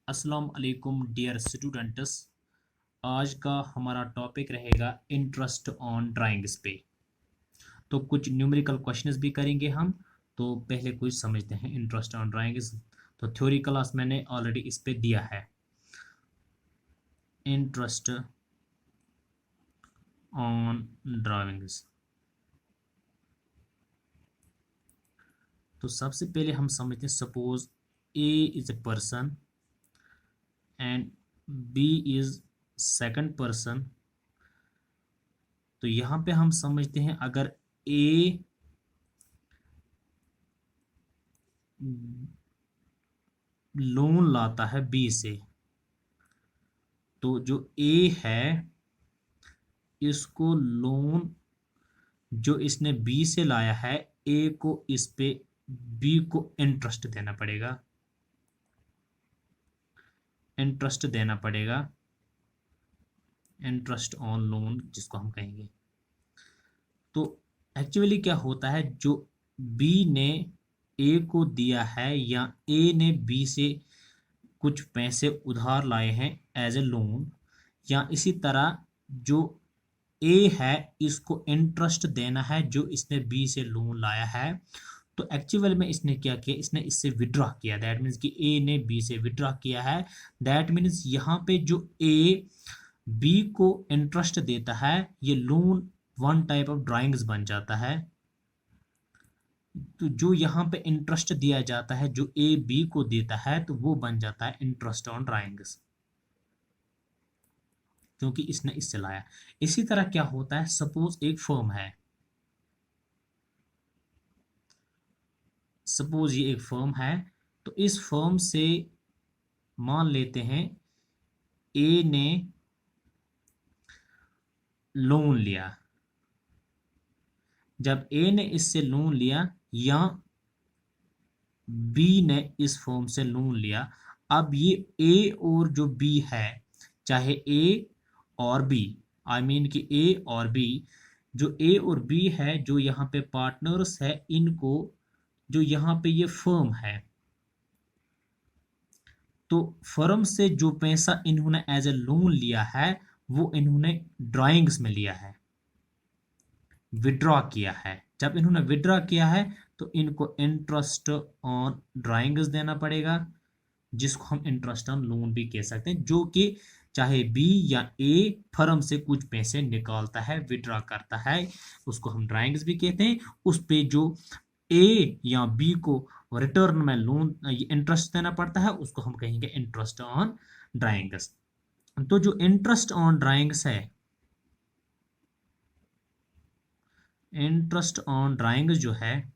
अस्सलाम वालेकुम dear students. आज का हमारा टॉपिक रहेगा इंटरेस्ट ऑन ड्राइंग्स पे। तो कुछ न्यूमेरिकल क्वेश्चंस भी करेंगे हम। तो पहले कुछ समझते हैं इंटरेस्ट ऑन ड्राइंग्स। तो थ्योरी क्लास मैंने ऑलरेडी इस पे दिया है। Interest on drawings. तो सबसे पहले हम समझते हैं, suppose A is a person and B is second person. तो यहाँ पे हम समझते हैं, अगर ए लोन लाता है बी से, तो जो ए है इसको लोन जो इसने बी से लाया है, ए को इस पे बी को इंटरेस्ट देना पड़ेगा। इंटरेस्ट देना पड़ेगा, इंटरेस्ट ऑन लोन जिसको हम कहेंगे। तो एक्चुअली क्या होता है, जो बी ने ए को दिया है या ए ने बी से कुछ पैसे उधार लाए हैं एज ए लोन, या इसी तरह जो ए है इसको इंटरेस्ट देना है जो इसने बी से लोन लाया है। तो एक्चुअल में इसने क्या किया, इसने इससे विड्रॉ किया। दैट मीन्स कि ए ने बी से विड्रॉ किया है। दैट मीन्स यहाँ पे जो ए बी को इंटरेस्ट देता है, ये loan one type of drawings बन जाता है। तो जो यहाँ पे इंटरेस्ट दिया जाता है जो ए बी को देता है, तो वो बन जाता है इंटरेस्ट ऑन ड्राइंग्स, क्योंकि इसने इससे लाया। इसी तरह क्या होता है, सपोज एक फर्म है, सपोज ये एक फर्म है। तो इस फर्म से मान लेते हैं ए ने लोन लिया। जब ए ने इससे लोन लिया या बी ने इस फर्म से लोन लिया, अब ये ए और जो बी है, चाहे ए और बी, आई मीन कि ए और बी, जो ए और बी है जो यहाँ पे पार्टनर्स है, इनको जो यहाँ पे ये फर्म है, तो फर्म से जो पैसा इन्होंने एज ए लोन लिया है वो इन्होंने ड्राइंग्स में लिया है, विड्रॉ किया है। जब इन्होंने विड्रॉ किया है तो इनको इंटरेस्ट ऑन ड्राइंग्स देना पड़ेगा, जिसको हम इंटरेस्ट ऑन लोन भी कह सकते हैं। जो कि चाहे बी या ए फर्म से कुछ पैसे निकालता है, विड्रॉ करता है, उसको हम ड्राइंग्स भी कहते हैं। उस पे जो ए या बी को रिटर्न में लोन इंटरेस्ट देना पड़ता है, उसको हम कहेंगे इंटरेस्ट ऑन ड्राइंग्स। तो जो इंटरेस्ट ऑन ड्राइंग्स है, इंटरेस्ट ऑन ड्राइंग्स जो है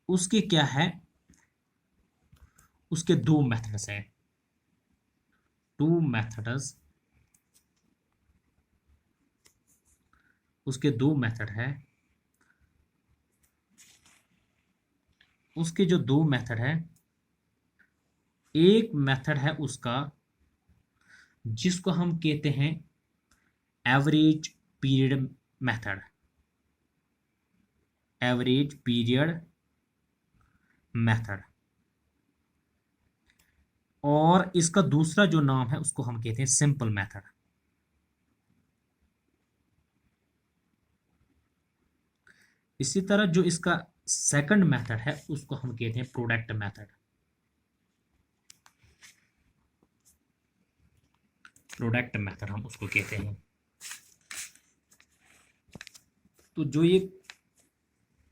उसके क्या है, उसके दो मेथड्स हैं, टू मेथड्स। उसके दो मेथड है। उसके जो दो मेथड है, एक मेथड है उसका जिसको हम कहते हैं average period method, average period method. और इसका दूसरा जो नाम है उसको हम कहते हैं सिंपल मेथड। इसी तरह जो इसका सेकंड मेथड है उसको हम कहते हैं प्रोडक्ट मेथड। प्रोडक्ट मेथड हम उसको कहते हैं। तो जो ये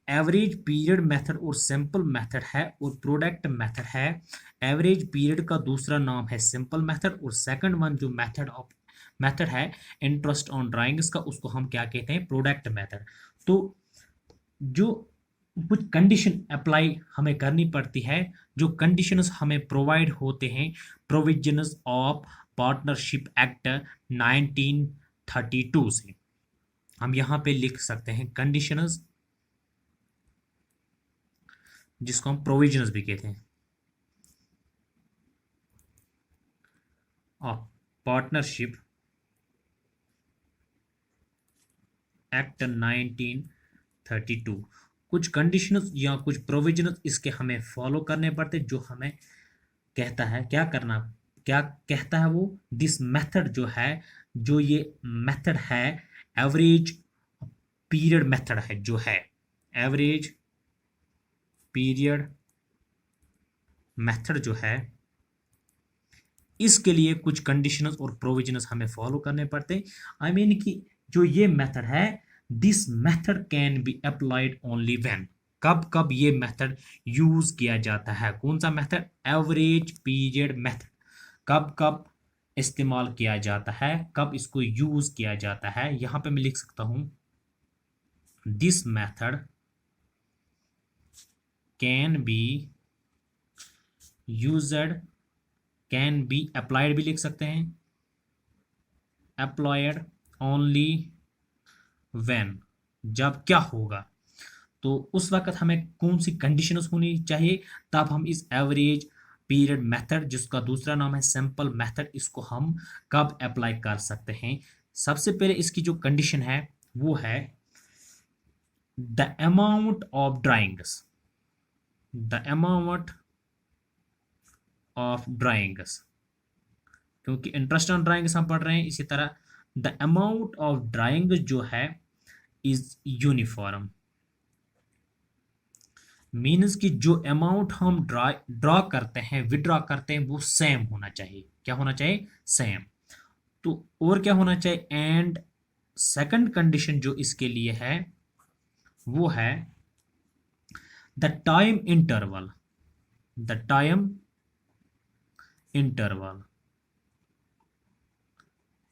एवरेज पीरियड मेथड और सिंपल मेथड है और प्रोडक्ट मेथड है, एवरेज पीरियड का दूसरा नाम है सिंपल मेथड, और सेकंड वन जो मेथड है इंटरेस्ट ऑन ड्राइंग्स का, उसको हम क्या कहते हैं, प्रोडक्ट मेथड। तो जो कुछ कंडीशन अप्लाई हमें करनी पड़ती है, जो कंडीशंस हमें प्रोवाइड होते हैं प्रोविजंस ऑफ पार्टनरशिप एक्ट 1932 से, हम यहाँ पे लिख सकते हैं कंडीशंस, जिसको हम प्रोविजंस भी कहते हैं, ऑफ पार्टनरशिप एक्ट 1932। कुछ कंडीशंस या कुछ प्रोविजंस इसके हमें फॉलो करने पड़ते, जो हमें कहता है क्या करना, क्या कहता है वो, दिस मेथड जो है, जो ये मेथड है, एवरेज पीरियड मेथड है जो है, एवरेज पीरियड मेथड जो है, इसके लिए कुछ कंडीशंस और प्रोविजंस हमें फॉलो करने पड़ते हैं। आई मीन कि जो ये मेथड है, this method can be applied only when, कब कब ये मेथड यूज किया जाता है, कौन सा मेथड, एवरेज पीरियड मेथड, कब कब इस्तेमाल किया जाता है, कब इसको यूज किया जाता है। यहां पे मैं लिख सकता हूं, this method can be used, can be applied भी लिख सकते हैं, अप्लाइड ओनली व्हेन, जब क्या होगा, तो उस वक्त हमें कौन सी कंडीशंस होनी चाहिए, तब हम इस एवरेज पीरियड मेथड, जिसका दूसरा नाम है सिंपल मेथड, इसको हम कब अप्लाई कर सकते हैं। सबसे पहले इसकी जो कंडीशन है वो है the amount of drawings, the amount of drawings, क्योंकि इंटरेस्ट ऑन ड्राइंग्स हम पढ़ रहे हैं, इसी तरह द अमाउंट ऑफ ड्राइंग जो है इज यूनिफॉर्म, मीन्स कि जो अमाउंट हम ड्रॉ करते हैं, विड्रॉ करते हैं, वो सेम होना चाहिए। क्या होना चाहिए, सेम। तो और क्या होना चाहिए, एंड सेकंड कंडीशन जो इसके लिए है वो है the time interval, the time interval,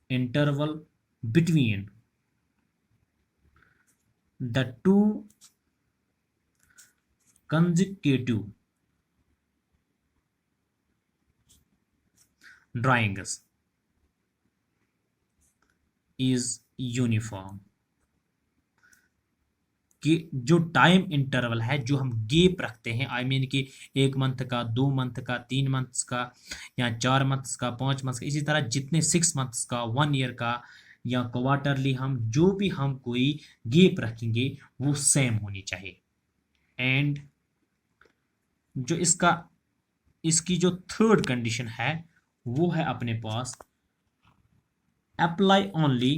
interval between the two consecutive drawings is uniform, कि जो टाइम इंटरवल है, जो हम गैप रखते हैं, आई मीन कि 1 मंथ का, 2 मंथ का, 3 मंथ्स का, या 4 मंथ्स का, 5 मंथ्स का, इसी तरह जितने 6 मंथ्स का, 1 ईयर का, या क्वार्टरली, हम जो भी हम कोई गैप रखेंगे वो सेम होनी चाहिए। एंड जो इसकी जो थर्ड कंडीशन है वो है अपने पास apply only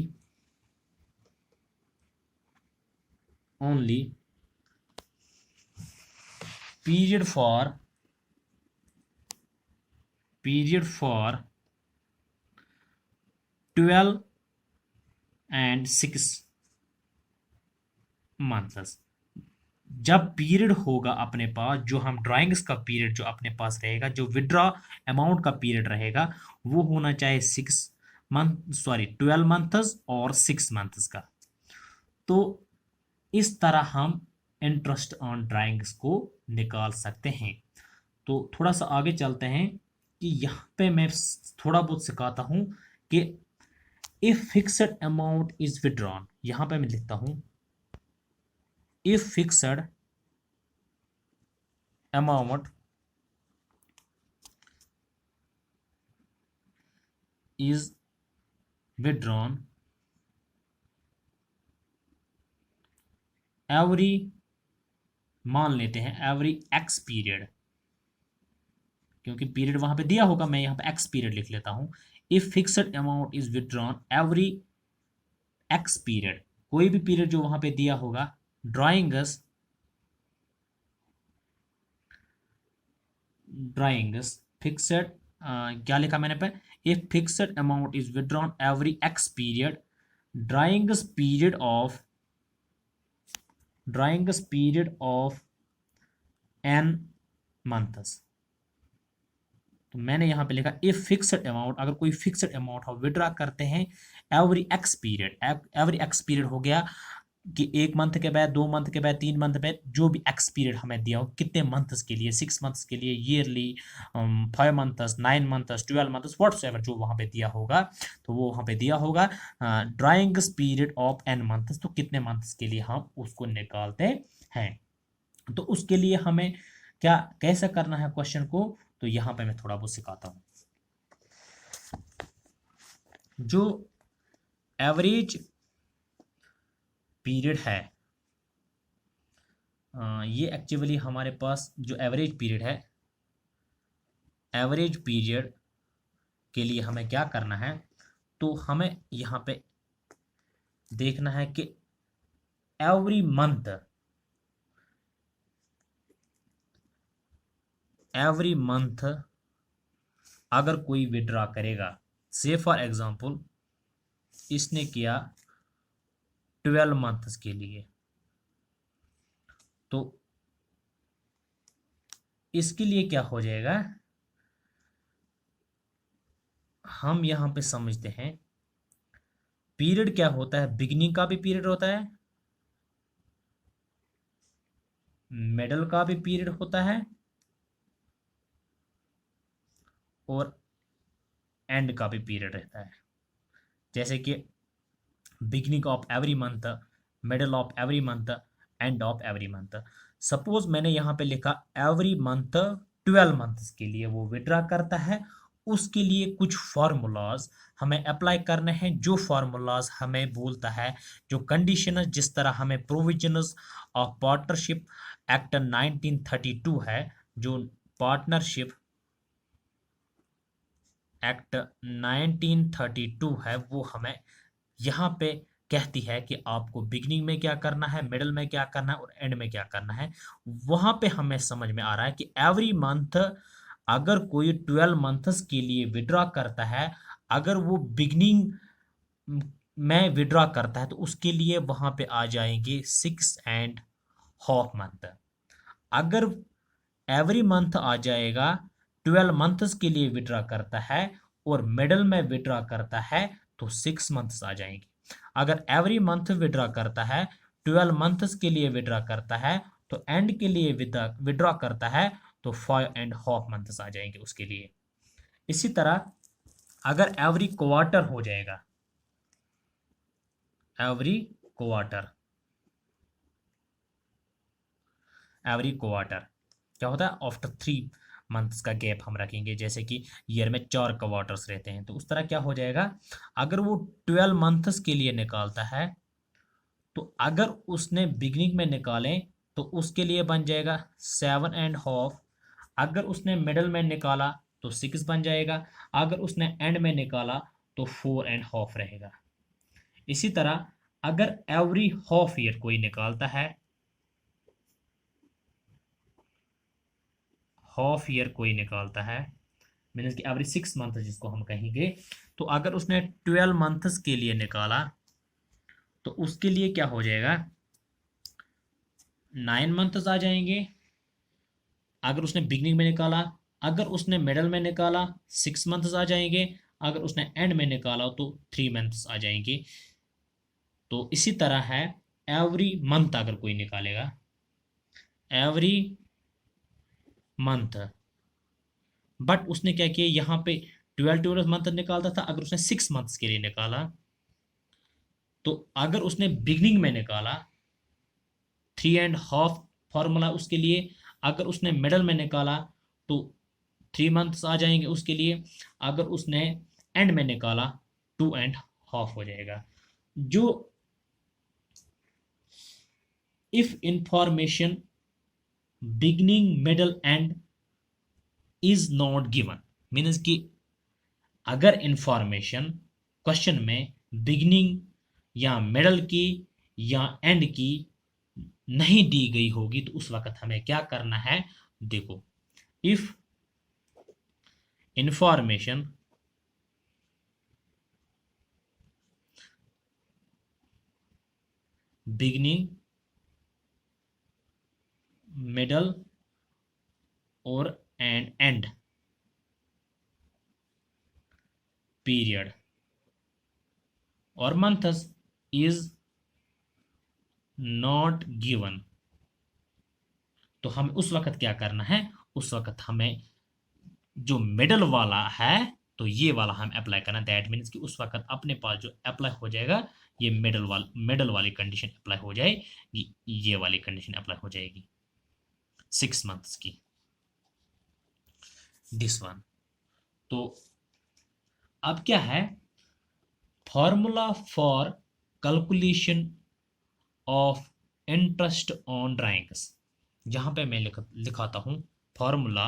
period for 12 and 6 months। जब पीरियड होगा अपने पास, जो हम ड्राइंग्स का पीरियड जो अपने पास रहेगा, जो विड्रॉ अमाउंट का पीरियड रहेगा, वो होना चाहिए 12 मंथ्स और 6 मंथ्स का। तो इस तरह हम इंटरेस्ट ऑन ड्राइंग्स को निकाल सकते हैं। तो थोड़ा सा आगे चलते हैं कि यहाँ पे मैं थोड़ा बहुत सिखाता हूँ कि if fixed amount is withdrawn, यहाँ पे मैं लिखता हूँ if fixed amount is withdrawn every, मान लेते हैं एवरी एक्स पीरियड, क्योंकि पीरियड वहां पे दिया होगा, मैं यहाँ पे एक्स पीरियड लिख लेता हूँ। If fixed amount is withdrawn every X period, कोई भी पीरियड जो वहां पे दिया होगा, ड्राइंग्स फिक्स्ड, क्या लिखा मैंने पे, if fixed amount is withdrawn every X period, drawings period of N months. तो मैंने यहाँ पे लिखा इफ फिक्स्ड अमाउंट, अगर कोई फिक्स्ड अमाउंट हम विड्रॉ करते हैं every X period, every X period हो गया कि 1 मंथ के बाद, 2 मंथ के बाद, 3 मंथ बाद, जो भी एक्स पीरियड हमें दिया हो, कितने मंथ्स के लिए, 6 मंथ्स के लिए, yearly, 5 months, 9 months, 12 months, whatsoever जो वहाँ पे दिया होगा, तो वो वहाँ पे दिया होगा drawings period of N months, तो कितने मंथ्स के लिए हम उसको निकालते हैं। तो उसके लिए हमें क्या कैसे करना है क्वेश्चन को, तो यहाँ पे मैं थोड़ा बहुत सिखाता हूँ। जो एवरेज पीरियड है, ये एक्चुअली हमारे पास जो एवरेज पीरियड है, एवरेज पीरियड के लिए हमें क्या करना है, तो हमें यहाँ पे देखना है कि एवरी मंथ अगर कोई विड्रॉ करेगा, से फॉर एग्जांपल इसने किया 12 मंथ्स के लिए, तो इसके लिए क्या हो जाएगा, हम यहां पे समझते हैं पीरियड क्या होता है। बिगिनिंग का भी पीरियड होता है, मिडल का भी पीरियड होता है, और एंड का भी पीरियड रहता है। जैसे कि beginning of every month, middle of every month, end of every month. Suppose मैंने यहाँ पे लिखा एवरी मंथ 12 मंथ्स के लिए वो विड्रा करता है, उसके लिए कुछ फार्मूलाज हमें अप्लाई करने हैं। जो फार्मूलाज हमें बोलता है, जो कंडीशन, जिस तरह हमें प्रोविजनस ऑफ पार्टनरशिप एक्ट 1932 है, जो पार्टनरशिप एक्ट 1932 है, वो हमें यहाँ पे कहती है कि आपको बिगिनिंग में क्या करना है, मिडल में क्या करना है, और एंड में क्या करना है। वहां पे हमें समझ में आ रहा है कि एवरी मंथ अगर कोई 12 मंथ्स के लिए विड्रॉ करता है, अगर वो बिगिनिंग में विड्रॉ करता है, तो उसके लिए वहां पे आ जाएंगे 6.5 मंथ। अगर एवरी मंथ आ जाएगा, 12 मंथ्स के लिए विड्रॉ करता है और मिडल में विड्रॉ करता है, तो 6 मंथ्स आ जाएंगे। अगर एवरी मंथ विड्रॉ करता है, 12 मंथ्स के लिए विड्रॉ करता है, तो एंड के लिए विड्रॉ करता है, तो 5.5 मंथ्स आ जाएंगे उसके लिए। इसी तरह अगर एवरी क्वार्टर हो जाएगा, एवरी क्वार्टर, एवरी क्वार्टर क्या होता है, आफ्टर 3 मंथ्स का गैप हम रखेंगे। जैसे कि ईयर में 4 क्वार्टर्स रहते हैं, तो उस तरह क्या हो जाएगा, अगर वो 12 मंथ्स के लिए निकालता है, तो अगर उसने बिगिनिंग में निकालें तो उसके लिए बन जाएगा 7.5। अगर उसने मिडल में निकाला तो 6 बन जाएगा। अगर उसने एंड में निकाला तो 4.5 रहेगा। इसी तरह अगर एवरी हाफ ईयर कोई निकालता है, हाफ ईयर कोई निकालता है, मीन्स कि एवरी 6 मंथ जिसको हम कहेंगे, तो अगर उसने 12 मंथ्स के लिए निकाला, तो उसके लिए क्या हो जाएगा, 9 मंथ्स आ जाएंगे। अगर उसने बिगनिंग में निकाला, अगर उसने मिडल में निकाला 6 मंथ्स आ जाएंगे। अगर उसने एंड में निकाला तो 3 मंथ्स आ जाएंगे। तो इसी तरह है, एवरी मंथ अगर कोई निकालेगा, एवरी मंथ, बट उसने क्या किया, यहाँ पे 12 मंथ निकालता था। अगर उसने 6 मंथ्स के लिए निकाला, तो अगर उसने बिगनिंग में निकाला 3.5 फॉर्मूला उसके लिए। अगर उसने मिडल में निकाला तो 3 मंथ्स आ जाएंगे उसके लिए। अगर उसने एंड में निकाला 2.5 हो जाएगा। जो if information beginning middle and is not given, means कि अगर इंफॉर्मेशन क्वेश्चन में बिगनिंग या मिडल की या एंड की नहीं दी गई होगी, तो उस वक्त हमें क्या करना है, देखो, इफ इंफॉर्मेशन बिगनिंग, मिडल और एंड पीरियड और मंथ्स इज नॉट गिवन, तो हमें उस वक्त क्या करना है, उस वक्त हमें जो मिडल वाला है, तो ये वाला हम अप्लाई करना। दैट मीन्स कि उस वक्त अपने पास जो अप्लाई हो जाएगा, ये मिडल वाली कंडीशन अप्लाई हो जाएगी, ये वाली कंडीशन अप्लाई हो जाएगी 6 मंथ्स की, दिस वन। तो अब क्या है, formula for calculation of interest on drawings. यहां पे मैं लिखाता हूं formula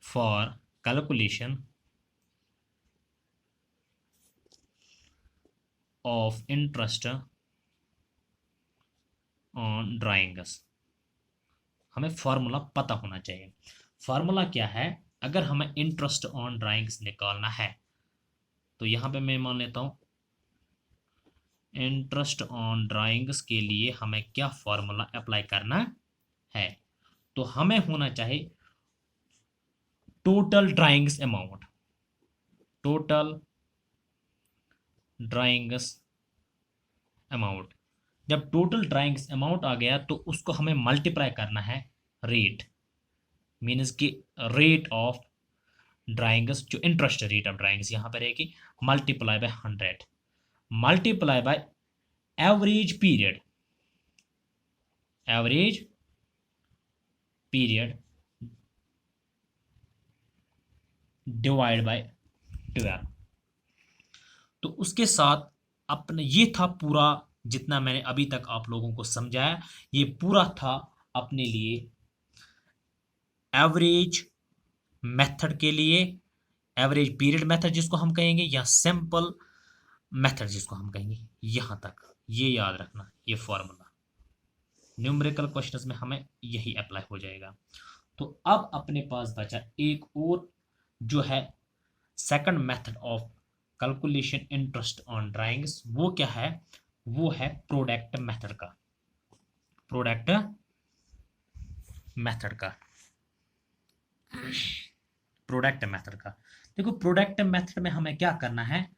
for calculation of interest on drawings. हमें फॉर्मूला पता होना चाहिए। फॉर्मूला क्या है? अगर हमें इंटरेस्ट ऑन ड्राइंग्स निकालना है तो यहाँ पे मैं मान लेता हूँ इंटरेस्ट ऑन ड्राइंग्स के लिए हमें क्या फॉर्मूला अप्लाई करना है। तो हमें होना चाहिए total drawings amount, total drawings amount. जब टोटल ड्राइंग्स अमाउंट आ गया तो उसको हमें मल्टीप्लाई करना है रेट, मीन्स की रेट ऑफ ड्राइंग्स, जो इंटरेस्ट रेट ऑफ ड्राइंग्स यहाँ पर रहेगी, multiply by 100, multiply by average period, average period divide by 12। तो उसके साथ अपने ये था पूरा, जितना मैंने अभी तक आप लोगों को समझाया ये पूरा था अपने लिए एवरेज मेथड के लिए, एवरेज पीरियड मेथड जिसको हम कहेंगे, या सिंपल मेथड जिसको हम कहेंगे। यहां तक ये याद रखना, ये फॉर्मूला न्यूमेरिकल क्वेश्चंस में हमें यही अप्लाई हो जाएगा। तो अब अपने पास बचा एक और जो है second method of calculation interest on drawings. वो क्या है? वो है प्रोडक्ट मेथड का, प्रोडक्ट मेथड का, प्रोडक्ट मेथड का। देखो प्रोडक्ट मेथड में हमें क्या करना है,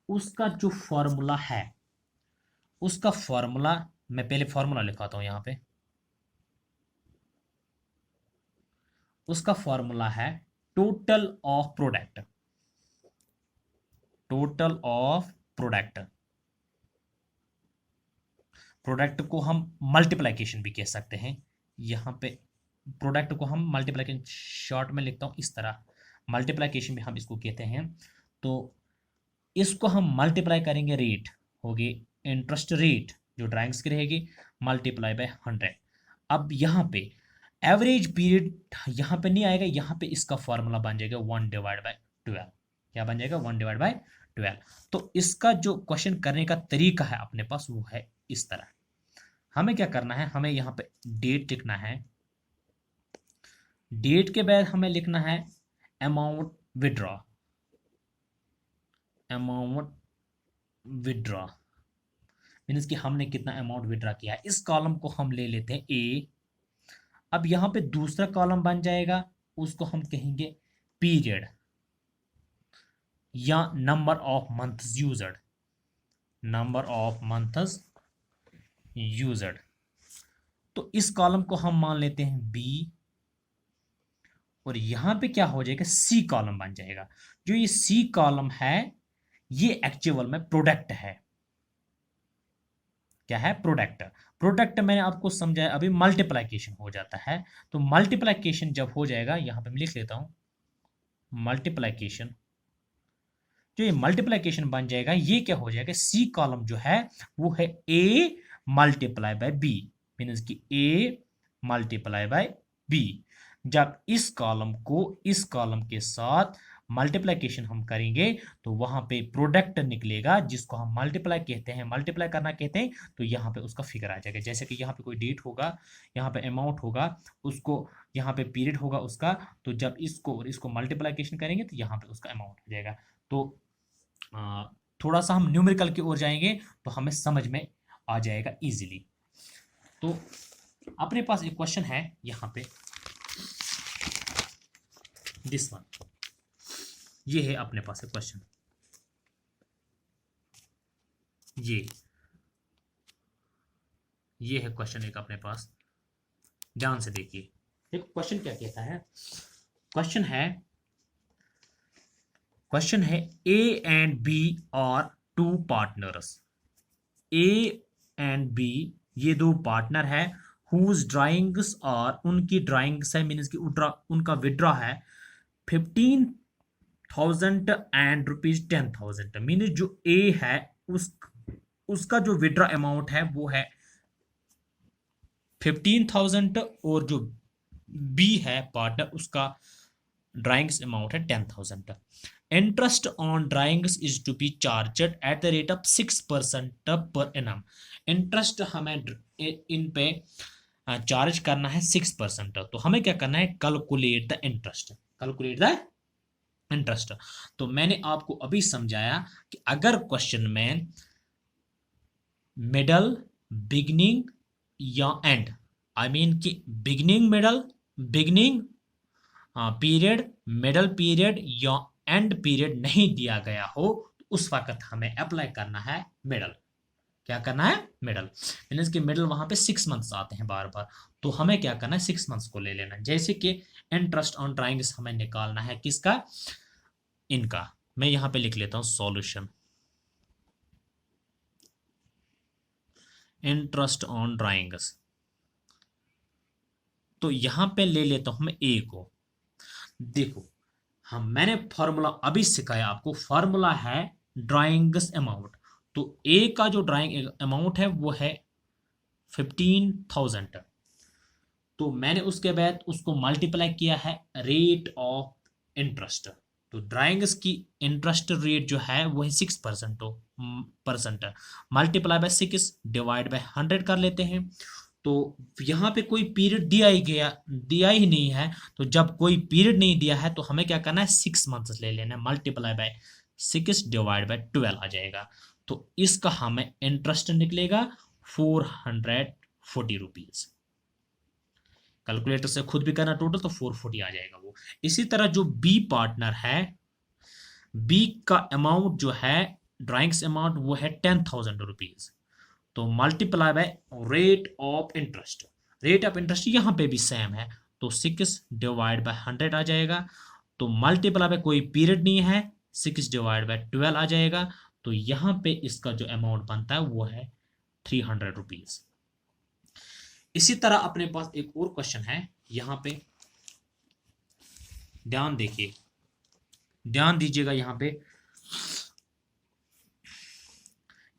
उसका जो फॉर्मूला है, उसका फॉर्मूला मैं पहले फॉर्मूला लिखाता हूं यहां पे। उसका फॉर्मूला है total of product, total of product. Product को हम मल्टीप्लिकेशन भी कह सकते हैं। यहां पे प्रोडक्ट को हम मल्टीप्लिकेशन शॉर्ट में लिखता हूं इस तरह, मल्टीप्लिकेशन भी हम इसको कहते हैं। तो इसको हम मल्टीप्लाई करेंगे, रेट होगी इंटरेस्ट रेट जो ड्राइंग्स की रहेगी, मल्टीप्लाई बाय 100। अब यहाँ पे एवरेज पीरियड यहाँ पे नहीं आएगा, यहाँ पे इसका फॉर्मूला बन जाएगा 1 डिवाइड बाय 12। क्या बन जाएगा? 1 डिवाइड बाय 12। तो इसका जो क्वेश्चन करने का तरीका है अपने पास वो है इस तरह। हमें क्या करना है, हमें यहाँ पे डेट लिखना है, डेट के बाद हमें लिखना है amount withdraw, amount withdraw means कि हमने कितना अमाउंट विड्रॉ किया है। इस कॉलम को हम ले लेते हैं ए। अब यहाँ पे दूसरा कॉलम बन जाएगा, उसको हम कहेंगे पीरियड या number of months used, number of months used. तो इस कॉलम को हम मान लेते हैं बी, और यहां पे क्या हो जाएगा, सी कॉलम बन जाएगा। जो ये सी कॉलम है ये एक्चुअल में प्रोडक्ट है। क्या है? प्रोडक्ट। प्रोडक्ट मैंने आपको समझाया अभी मल्टीप्लिकेशन हो जाता है। तो मल्टीप्लिकेशन जब हो जाएगा, यहां पे मैं लिख लेता हूं मल्टीप्लिकेशन, जो ये मल्टीप्लिकेशन बन जाएगा ये क्या हो जाएगा, सी कॉलम जो है वो है A multiply by B, means कि ए मल्टीप्लाई बाय बी। जब इस कॉलम को इस कॉलम के साथ मल्टीप्लिकेशन हम करेंगे तो वहां पे प्रोडक्ट निकलेगा, जिसको हम मल्टीप्लाई कहते हैं, मल्टीप्लाई करना कहते हैं। तो यहाँ पे उसका फिगर आ जाएगा, जैसे कि यहाँ पे कोई डेट होगा, यहाँ पे अमाउंट होगा, उसको यहाँ पे पीरियड होगा उसका। तो जब इसको और इसको मल्टीप्लिकेशन करेंगे तो यहाँ पे उसका अमाउंट हो जाएगा। तो थोड़ा सा हम न्यूमेरिकल की ओर जाएंगे तो हमें समझ में आ जाएगा इजीली। तो अपने पास एक क्वेश्चन है यहाँ पे, दिस वन, ये है अपने पास एक क्वेश्चन, ये है क्वेश्चन एक अपने पास। ध्यान से देखिए, देखो क्वेश्चन क्या कहता है। क्वेश्चन है A and B are two partners. A and B ये दो पार्टनर है, हुज ड्राइंग्स और उनकी ड्राइंग्स है, मीन्स की उनका विड्रॉ है 15,000 एंड रुपीज 10,000। मीन्स जो ए है उसका जो विड्रॉ अमाउंट है वो है 15,000, और जो बी है पार्टनर उसका ड्राइंग्स अमाउंट है 10,000। Interest on drawings is to be charged at the rate of 6% per annum. Interest हमें इन पे चार्ज करना है 6%। तो हमें क्या करना है, calculate the interest, calculate the interest. तो मैंने आपको अभी समझाया कि अगर क्वेश्चन में मिडल, बिगनिंग या एंड, आई मीन कि beginning middle, beginning period, middle period या एंड पीरियड नहीं दिया गया हो, तो उस वक्त हमें अप्लाई करना है मिडल। क्या करना है, मिडल। मीन्स कि मिडल वहां पे 6 मंथ्स आते हैं बार बार, तो हमें क्या करना है, 6 मंथ्स को ले लेना है। जैसे कि इंटरेस्ट ऑन ड्राइंग्स हमें निकालना है किसका, इनका। मैं यहां पे लिख लेता हूं सॉल्यूशन, इंटरेस्ट ऑन ड्राइंग्स। तो यहां पे ले लेता हूं मैं ए को। देखो मैंने फॉर्मूला अभी सिखाया आपको, फॉर्मूला है ड्राइंग्स अमाउंट। तो ए का जो ड्राइंग अमाउंट है वो है 15,000। तो मैंने उसके बाद उसको मल्टीप्लाई किया है रेट ऑफ इंटरेस्ट। तो ड्राइंग्स की इंटरेस्ट रेट जो है वो है 6% percent, multiply by 6 divide by 100 कर लेते हैं। तो यहाँ पे कोई पीरियड दिया ही नहीं है। तो जब कोई पीरियड नहीं दिया है तो हमें क्या करना है, 6 मंथ्स ले लेना है, मल्टीप्लाई बाय 6 डिवाइड बाय 12 आ जाएगा। तो इसका हमें इंटरेस्ट निकलेगा 440 रुपीज। कैलकुलेटर से खुद भी करना टोटल तो 440 आ जाएगा वो। इसी तरह जो बी पार्टनर है, बी का अमाउंट जो है ड्राइंग्स अमाउंट वो है 10,000 रुपीज। तो multiply by rate of interest, rate of interest यहाँ पे भी सेम है, तो 6 डिवाइड बाय 100 आ जाएगा। तो मल्टीप्लाई बाय कोई पीरियड नहीं है, 6 डिवाइड बाय 12 आ जाएगा। तो यहाँ पे इसका जो अमाउंट बनता है वो है 300 रुपीज। इसी तरह अपने पास एक और क्वेश्चन है, यहां पे ध्यान देखिए, ध्यान दीजिएगा।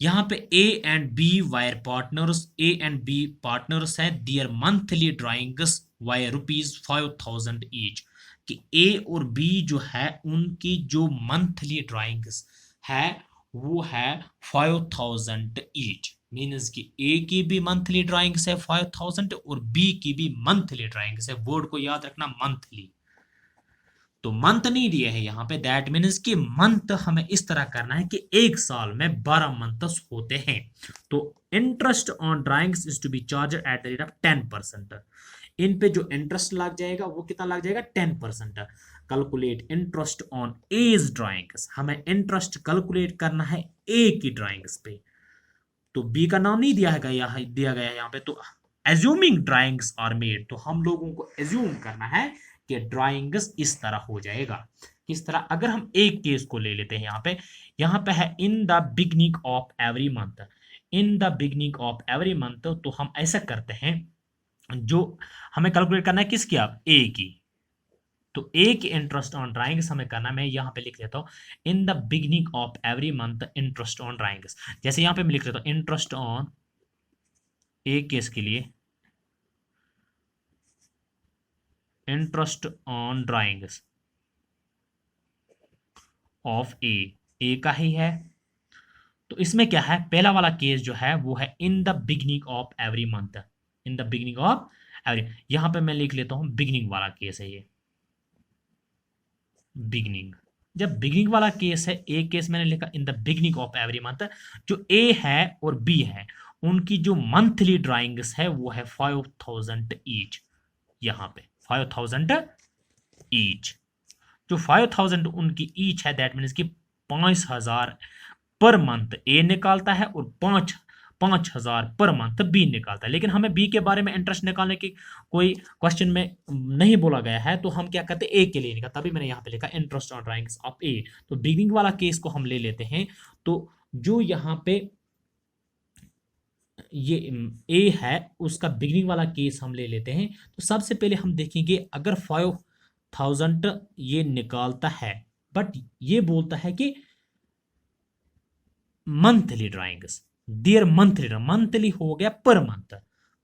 यहां पे A and B were partners, A and B partners है, their monthly drawings were ₹5,000 each. कि ए और बी जो है उनकी जो मंथली ड्राइंग्स है वो है 5,000 ईच। मीन्स कि ए की भी मंथली ड्राइंग्स है 5,000 और बी की भी मंथली ड्राइंग्स है। वर्ड को याद रखना, मंथली। तो मंथ नहीं दिए है यहाँ पे, दैट मीन्स कि मंथ हमें इस तरह करना है कि एक साल में 12 मंथ्स होते हैं। तो interest on drawings is to be charge at the rate of 10%। इन पे जो इंटरेस्ट लग जाएगा वो कितना लग जाएगा, 10%। Calculate interest on as drawings, हमें इंटरेस्ट कैलकुलेट करना है ए की ड्राइंग्स पे। तो बी का नाम नहीं दिया है, यहाँ दिया गया है यहाँ पे। तो एज्यूमिंग ड्राइंग्स आर मेड, तो हम लोगों को एज्यूम करना है कि ड्राइंग्स इस तरह हो जाएगा। किस तरह, अगर हम एक केस को ले लेते हैं, यहाँ पे है in the beginning of every month, in the beginning of every month. तो हम ऐसा करते हैं, जो हमें कैलकुलेट करना है किसकी, आप ए की। तो ए की इंटरेस्ट ऑन ड्राइंग्स हमें करना, मैं यहाँ पे लिख लेता हूँ in the beginning of every month interest on drawings. जैसे यहाँ पे मैं लिख लेता हूँ इंटरेस्ट ऑन ए केस के लिए, इंटरेस्ट ऑन ड्राइंग्स ऑफ ए का ही है। तो इसमें क्या है, पहला वाला केस जो है वो है in the beginning of every month, in the beginning of every. यहां पे मैं लिख लेता हूं बिगनिंग वाला केस है ये, बिगनिंग। जब बिगनिंग वाला केस है, ए केस मैंने लिखा in the beginning of every month. जो ए है और बी है उनकी जो मंथली ड्राइंग्स है वो है 5,000 ईच। यहां पे 5,000 ईच, जो 5,000 उनकी ईच है, दैट मीन्स कि 5,000 पर मंथ ए निकालता है और 5,000 पर मंथ बी निकालता है। लेकिन हमें बी के बारे में इंटरेस्ट निकालने की कोई क्वेश्चन में नहीं बोला गया है, तो हम क्या करते हैं, ए के लिए निकाल, तभी मैंने यहाँ पे लिखा इंटरेस्ट ऑन ड्राइंग्स ऑफ ए। तो बिगिनिंग वाला केस को हम ले लेते हैं। तो जो यहाँ पे ये ए है उसका बिगिनिंग वाला केस हम ले लेते हैं। तो सबसे पहले हम देखेंगे, अगर 5,000 ये निकालता है बट ये बोलता है कि monthly drawings, their monthly, monthly हो गया पर मंथ।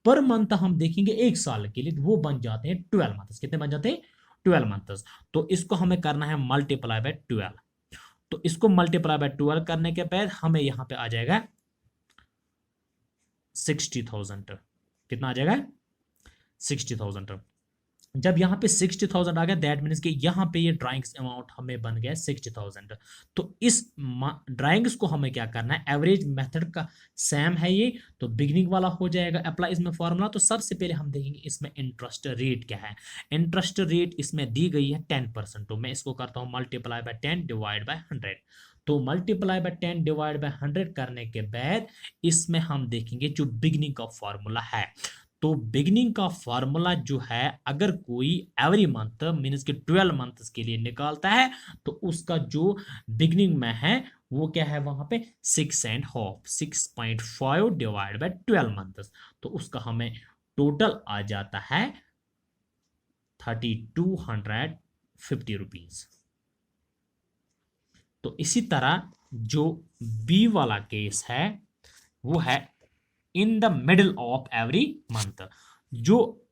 पर मंथ हम देखेंगे एक साल के लिए, वो बन जाते हैं 12 मंथ। कितने बन जाते हैं, 12 मंथ्स। तो इसको हमें करना है मल्टीप्लाई बाय 12। तो इसको मल्टीप्लाई बाय 12 करने के बाद हमें यहां पे आ जाएगा 60,000। कितना आ जाएगा? 60,000। जब यहाँ पे 60,000 आ गया, दैट मीन्स कि यहाँ पे ये ड्राइंग्स अमाउंट हमें बन गया 60,000। तो इस ड्राइंग्स को हमें क्या करना है, एवरेज मेथड का सेम है ये, तो बिगिनिंग वाला हो जाएगा अप्लाई इसमें फॉर्मूला। तो सबसे पहले हम देखेंगे इसमें इंटरेस्ट रेट क्या है। इंटरेस्ट रेट इसमें दी गई है 10%। तो मैं इसको करता हूँ मल्टीप्लाई बाय 10 डिवाइड बाय 100। तो मल्टीप्लाई बाय 10 डिवाइड बाय 100 करने के बाद इसमें हम देखेंगे जो बिगिनिंग का फॉर्मूला है। तो बिगिनिंग का फॉर्मूला जो है, अगर कोई एवरी मंथ मीन्स के 12 मंथ्स के लिए निकालता है तो उसका जो बिगिनिंग में है वो क्या है, वहां पे 6.5 6.5 डिवाइड बाय 12 मंथ्स। तो उसका हमें टोटल आ जाता है 3250 रुपीज। तो इसी तरह जो बी वाला केस है वो है in the middle of every month. जो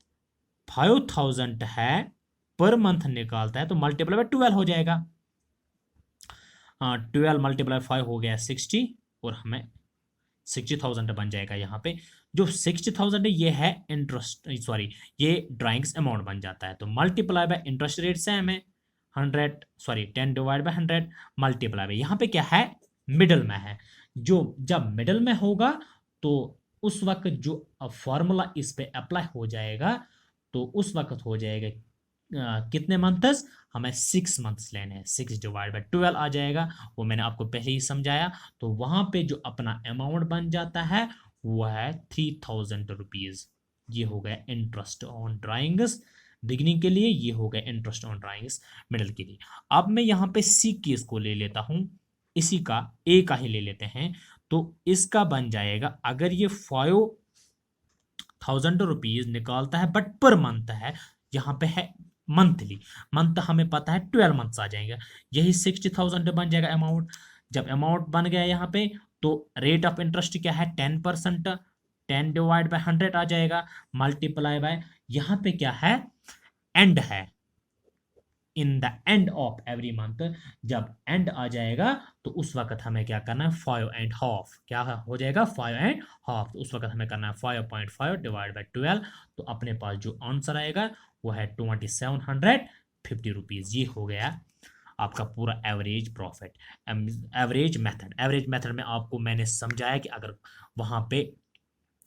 5,000 है पर मंथ निकालता है तो मल्टीप्लाई बाय 12 हो जाएगा। 12 मल्टीप्लाई 5 हो गया 60 और हमें 60,000 बन जाएगा। यहाँ पे जो 60,000 है ये है इंटरेस्ट, सॉरी ये ड्राइंग्स अमाउंट बन जाता है। तो multiply by interest rate same है 10 डिवाइड बाय 100 मल्टीप्लाई बाय, यहाँ पे क्या है, मिडल में है। जो जब मिडल में होगा तो उस वक्त जो फॉर्मूला इस पे अप्लाई हो जाएगा तो उस वक्त हो जाएगा कितने मंथ्स, हमें 6 मंथ्स लेने हैं। 6 डिवाइड बाय 12 आ जाएगा, वो मैंने आपको पहले ही समझाया। तो वहां पे जो अपना अमाउंट बन जाता है वो है 3,000 रुपीज। ये हो गया इंटरेस्ट ऑन ड्राइंग्स बिगिनिंग के लिए, ये हो गया इंटरेस्ट ऑन ड्राइंग्स मिडल के लिए। अब मैं यहाँ पे सी केस को ले लेता हूँ, इसी का ए का ही ले लेते हैं। तो इसका बन जाएगा, अगर ये 5,000 रुपीज निकालता है बट पर मंथ है, यहाँ पे है मंथली, मंथ हमें पता है 12 मंथ्स आ जाएंगे, यही 60,000 बन जाएगा अमाउंट। जब अमाउंट बन गया यहाँ पे तो रेट ऑफ इंटरेस्ट क्या है 10%, 10 डिवाइड बाय 100 आ जाएगा मल्टीप्लाई बाय, यहाँ पे क्या है एंड है, in the end of every month. जब एंड आ जाएगा तो उस वक्त हमें क्या करना है 5.5, क्या हो जाएगा 5.5। तो उस वक्त हमें करना है 5.5 डिवाइड बाई 12। तो अपने पास जो आंसर आएगा वो है 2750 रुपीज। ये हो गया आपका पूरा एवरेज प्रॉफिट। एवरेज मेथड में आपको मैंने समझाया कि अगर वहां पे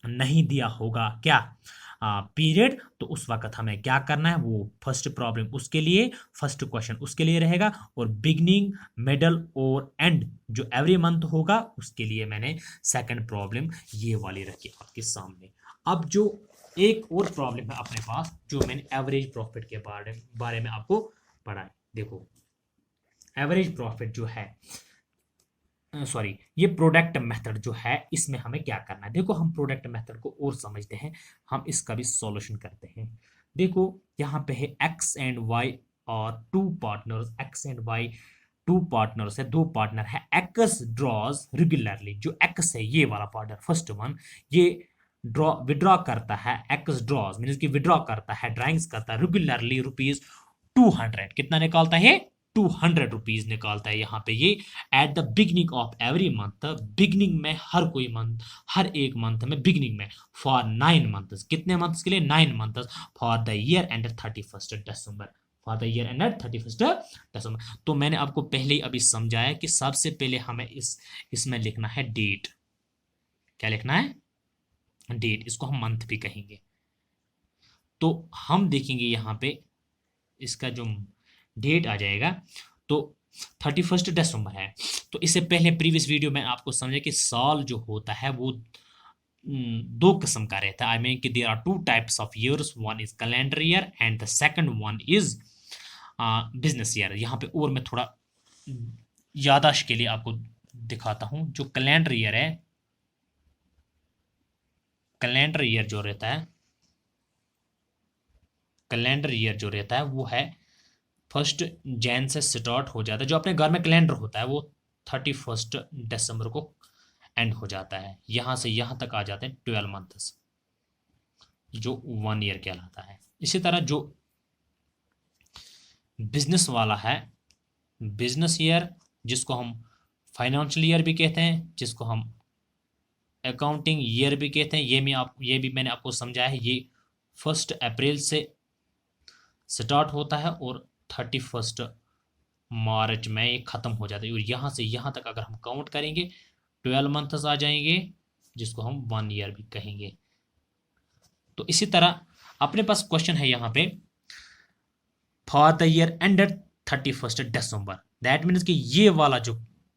नहीं दिया होगा क्या पीरियड, तो उस वक्त हमें क्या करना है, वो फर्स्ट प्रॉब्लम उसके लिए, फर्स्ट क्वेश्चन उसके लिए रहेगा, और बिगनिंग मिडल और एंड जो एवरी मंथ होगा उसके लिए मैंने सेकंड प्रॉब्लम ये वाली रखी आपके सामने। अब जो एक और प्रॉब्लम है अपने पास जो मैंने एवरेज प्रॉफिट के बारे में आपको पढ़ा है। देखो एवरेज प्रॉफिट जो है, सॉरी ये प्रोडक्ट मेथड जो है, इसमें हमें क्या करना है। देखो हम प्रोडक्ट मेथड को और समझते हैं, हम इसका भी सॉल्यूशन करते हैं। देखो यहाँ पे है एक्स एंड वाई और two partners, X and Y two partners है, दो पार्टनर है। एक्स ड्रॉज रेगुलरली, जो एक्स है ये वाला पार्टनर फर्स्ट वन, ये विड्रॉ करता है, एक्स ड्रॉज मीन की विड्रॉ करता है, ड्राइंग्स करता है रेगुलरली ₹200। कितना निकालता है, 200 रुपीज निकालता है यहाँ पे ये at the beginning of every month. Beginning में हर कोई मंथ, हर एक मंथ में बिगनिंग में फॉर 9 मंथ्स। कितने मंथ्स के लिए, 9 months for the year and 31 December, for the year and 31 दिसंबर। तो मैंने आपको पहले ही अभी समझाया कि सबसे पहले हमें इसमें लिखना है डेट। क्या लिखना है, डेट, इसको हम मंथ भी कहेंगे। तो हम देखेंगे यहाँ पे इसका जो डेट आ जाएगा तो 31 दिसंबर है। तो इससे पहले प्रीवियस वीडियो में आपको समझा कि साल जो होता है वो दो किस्म का रहता है। आई मीन कि there are 2 types of years, one is calendar year and the second one is business year. यहाँ पे और मैं थोड़ा याददाश्त के लिए आपको दिखाता हूँ। जो कैलेंडर ईयर है, कैलेंडर ईयर जो रहता है, कैलेंडर ईयर जो रहता है वो है 1 जैन से स्टार्ट हो जाता है। जो अपने घर में कैलेंडर होता है वो 31 दिसंबर को एंड हो जाता है। यहाँ से यहाँ तक आ जाते हैं 12 मंथ्स, जो 1 ईयर कहलाता है। इसी तरह जो बिजनेस वाला है बिजनेस ईयर, जिसको हम फाइनेंशियल ईयर भी कहते हैं, जिसको हम अकाउंटिंग ईयर भी कहते हैं। ये भी मैंने आपको समझाया है। ये 1 अप्रैल से स्टार्ट होता है और 31 मार्च में ये ख़त्म हो जाता है। और यहाँ से यहाँ तक अगर हम काउंट करेंगे 12 मंथ्स आ जाएंगे, जिसको हम 1 ईयर भी कहेंगे। तो इसी तरह अपने पास क्वेश्चन है यहाँ पे, for the year ended 31 December, that means कि ये वाला जो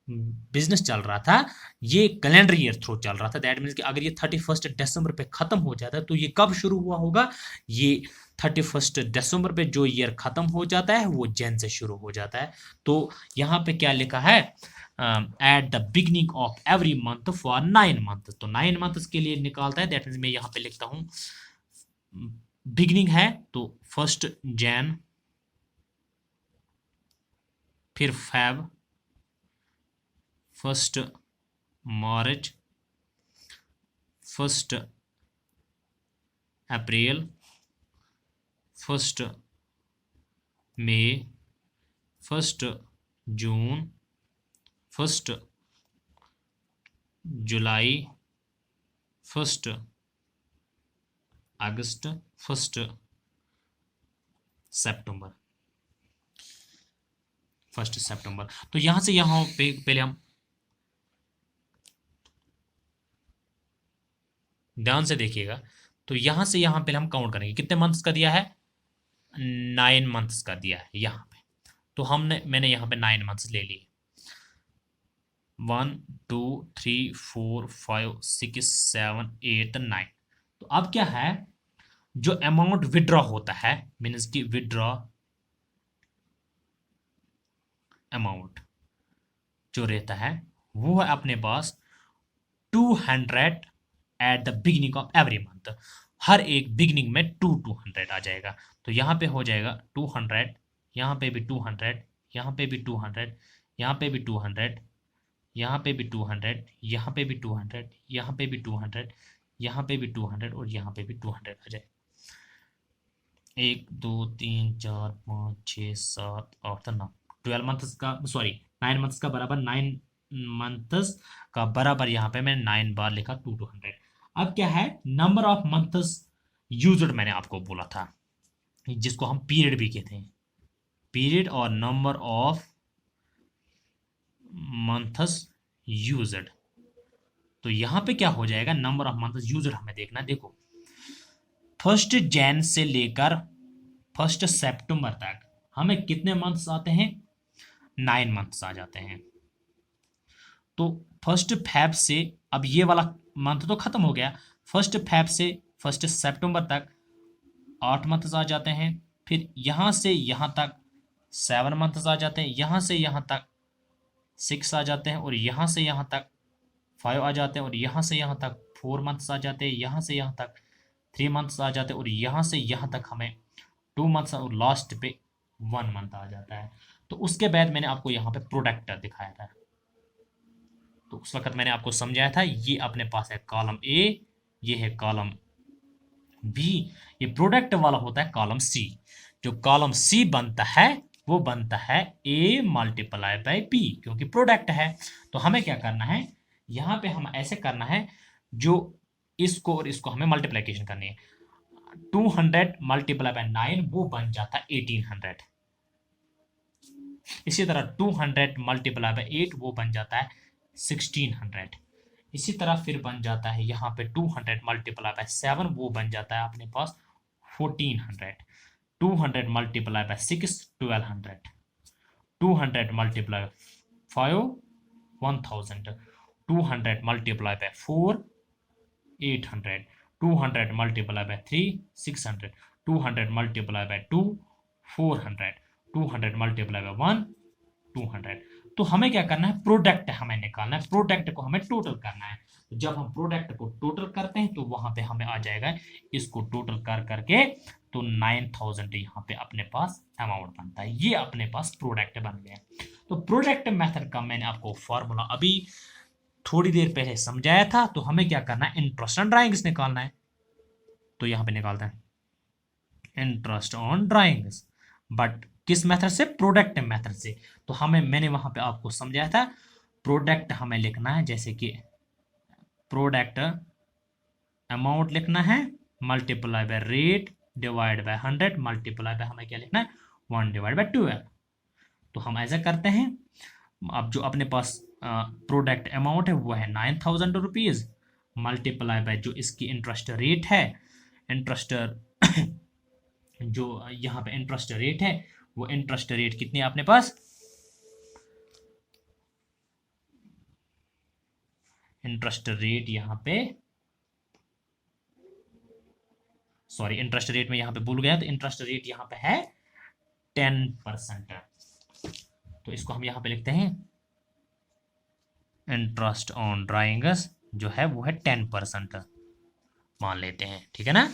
बिजनेस चल रहा था ये कैलेंडर ईयर थ्रू चल रहा था। दैट मीन्स कि अगर ये 31 दिसंबर पे खत्म हो जाता है तो ये कब शुरू हुआ होगा? ये 31 दिसंबर पे जो ईयर खत्म हो जाता है वो जैन से शुरू हो जाता है। तो यहाँ पे क्या लिखा है? At the beginning of every month for 9 month. तो 9 मंथ्स के लिए निकालता है। दैट मीन्स मैं यहाँ पे लिखता हूँ, बिगनिंग है तो 1 जैन, फिर फेब, 1 मार्च, 1 अप्रैल, 1 मई, 1 जून, 1 जुलाई, 1 अगस्त, 1 सितंबर। 1 सितंबर। तो यहां से यहां पे पहले हम ध्यान से देखिएगा। तो यहां से यहां पहले हम काउंट करेंगे कितने मंथ्स का दिया है? 9 मंथ्स का दिया है यहाँ पे। तो मैंने यहाँ पे 9 मंथ्स ले लिए, 1 2 3 4 5 6 7 8 9। तो अब क्या है, जो अमाउंट विड्रॉ होता है, मीन्स की विड्रॉ अमाउंट जो रहता है वो है अपने पास 200 at the beginning of every month. हर एक बिगिनिंग में 200 आ जाएगा। तो यहाँ पे हो जाएगा 200, यहाँ पे भी 200, यहाँ पे भी 200, यहाँ पे भी 200, यहाँ पे भी 200, यहाँ पे भी 200, यहाँ पे भी 200, यहाँ पे भी 200 और यहाँ पे भी 200 आ जाए। 1 2 3 4 5 6 7 8 9, 12 मंथ्स का, सॉरी 9 मंथ्स का बराबर 9 मंथ्स का बराबर यहाँ पे मैंने 9 बार लिखा 200। अब क्या है, नंबर ऑफ मंथ्स यूज्ड मैंने आपको बोला था, जिसको हम पीरियड भी कहते हैं, पीरियड और नंबर ऑफ मंथ्स यूज्ड। तो यहाँ पे क्या हो जाएगा, नंबर ऑफ मंथ्स यूज्ड हमें देखना। देखो 1 जैन से लेकर 1 सितंबर तक हमें कितने मंथ्स आते हैं? 9 मंथ्स आ जाते हैं। तो 1 फेब से, अब ये वाला मंथ तो खत्म हो गया, 1 फेब से 1 सितंबर तक 8 मंथ्स आ जाते हैं। फिर यहाँ से यहाँ तक 7 मंथ्स आ जाते हैं, यहाँ से यहाँ तक 6 आ जाते हैं और यहाँ से यहाँ तक 5 आ जाते हैं और यहाँ से यहाँ तक 4 मंथ्स आ जाते हैं, यहाँ से यहाँ तक 3 मंथ्स आ जाते हैं और यहाँ से यहाँ तक हमें 2 मंथ्स और लास्ट पे 1 मंथ आ जाता है। तो उसके बाद मैंने आपको यहाँ पे प्रोडक्ट दिखाया था, तो उस वक्त मैंने आपको समझाया था, ये अपने पास है कॉलम ए, ये है कॉलम बी, ये प्रोडक्ट वाला होता है कॉलम सी। जो कॉलम सी बनता है वो बनता है ए मल्टीप्लाई बाय बी, क्योंकि प्रोडक्ट है। तो हमें क्या करना है, यहाँ पे हम ऐसे करना है, जो इसको और इसको हमें मल्टीप्लीकेशन करनी है। 200 मल्टीप्लाई बाय 9 वो बन जाता है 1800। इसी तरह 200 मल्टीप्लाई बाय 8 वो बन जाता है 1600। इसी तरह फिर बन जाता है यहाँ पे 200 मल्टीप्लाई बाय 7 वो बन जाता है अपने पास 1400। 200 multiply by 6 1200, 200 multiply 5 1000, 200 multiply by 4 800, 200 multiply by 3 600, 200 multiply by 2 400, 200 multiply by 1 200। तो हमें क्या करना है, प्रोडक्ट हमें निकालना है, प्रोडक्ट को हमें टोटल करना है। तो जब हम प्रोडक्ट को टोटल करते हैं तो वहां पे हमें आ जाएगा, इसको टोटल कर करके तो 9000 यहाँ पे अपने पास अमाउंट बनता है। ये अपने पास प्रोडक्ट बन गया। तो प्रोडक्ट मेथड का मैंने आपको फॉर्मूला अभी थोड़ी देर पहले समझाया था। तो हमें क्या करना है, इंटरेस्ट ऑन ड्राइंग्स निकालना है। तो यहाँ पे निकालते हैं इंटरेस्ट ऑन ड्राइंग्स, बट किस मेथड से? प्रोडक्ट मेथड से। तो मैंने वहां पे आपको समझाया था, प्रोडक्ट हमें लिखना है, जैसे कि प्रोडक्ट अमाउंट लिखना है, multiply by rate divide by 100, multiply by हमें क्या लिखना है? 1 डिवाइड बाय 12। तो हम ऐसा करते हैं, अब जो अपने पास प्रोडक्ट अमाउंट है वो है 9,000 रुपीज, मल्टीप्लाई बाय जो इसकी इंटरेस्ट रेट है, इंटरेस्ट जो यहाँ पे इंटरेस्ट रेट है, वो इंटरेस्ट रेट कितनी है अपने पास? इंटरेस्ट रेट यहाँ पे, सॉरी इंटरेस्ट रेट में यहाँ पे भूल गया, तो इंटरेस्ट रेट यहाँ पे है 10%। तो इसको हम यहाँ पे लिखते हैं इंटरेस्ट ऑन ड्राइंग्स जो है वो है 10% मान लेते हैं, ठीक है ना।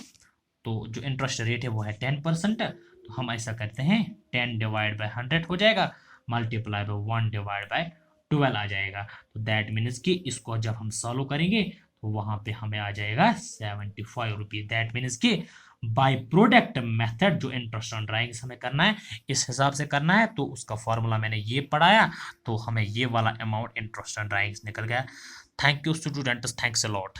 तो जो इंटरेस्ट रेट है वो है 10%, तो हम ऐसा करते हैं 10 डिवाइड बाय 100 हो जाएगा, मल्टीप्लाई बाय 1 डिवाइड बाय 12 आ जाएगा। तो दैट मीन्स कि इसको जब हम सॉल्व करेंगे तो वहां पे हमें आ जाएगा 75 रुपीज। दैट मीन्स कि बाय प्रोडक्ट मेथड जो इंटरेस्ट ऑन ड्राइंग्स हमें करना है, इस हिसाब से करना है। तो उसका फॉर्मूला मैंने ये पढ़ाया, तो हमें ये वाला अमाउंट इंटरेस्ट ऑन ड्राइंग्स निकल गया। Thank you students, thanks a lot.